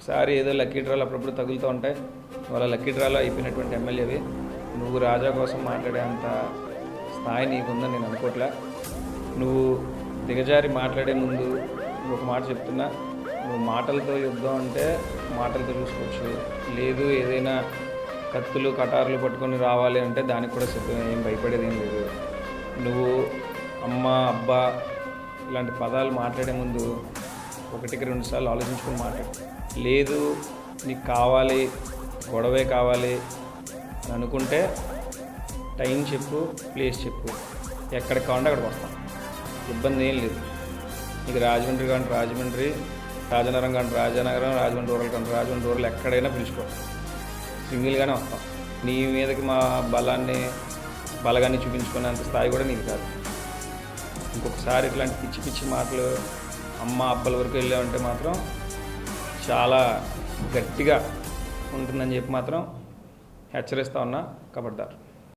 ఒకసారి ఏదో లక్కీ డ్రాలు అప్పుడప్పుడు తగులుతూ ఉంటాయి. వాళ్ళ లక్కీ డ్రాలో అయిపోయినటువంటి ఎమ్మెల్యేవి. నువ్వు రాజా కోసం మాట్లాడే అంత స్థాయి నీకుందని నేను అనుకోవట్లే. నువ్వు దిగజారి మాట్లాడే ముందు ఒక మాట చెప్తున్నా, నువ్వు మాటలతో యుద్ధం అంటే మాటలతో చూసుకోవచ్చు, లేదు ఏదైనా కత్తులు కటార్లు పట్టుకొని రావాలి అంటే దానికి కూడా సిద్ధం, ఏం భయపడేది ఏం లేదు. నువ్వు అమ్మ అబ్బా ఇలాంటి పదాలు మాట్లాడే ముందు ఒకటికి 2 సార్లు ఆలోచించుకొని మాట్లాడు. లేదు నీకు కావాలి, గొడవే కావాలి అని అనుకుంటే టైం చెప్పు, ప్లేస్ చెప్పు, ఎక్కడికి కావాలంటే అక్కడికి వస్తాం, ఇబ్బంది ఏం లేదు. నీకు రాజమండ్రి కానీ రాజమండ్రి, రాజనగరం కానీ రాజనగరం, రాజమండ్రి రూరల్ కానీ రాజమండ్రి రూరల్, ఎక్కడైనా పిలుచుకో, సింగిల్గానే వస్తాం. నీ మీదకి మా బలగాన్ని చూపించుకునేంత స్థాయి కూడా నీకు కాదు. ఇంకొకసారి ఇట్లాంటి పిచ్చి పిచ్చి మాటలు అమ్మ అబ్బల వరకు వెళ్ళామంటే మాత్రం చాలా గట్టిగా ఉంటుందని చెప్పి మాత్రం హెచ్చరిస్తా ఉన్నా. కబడ్దార్.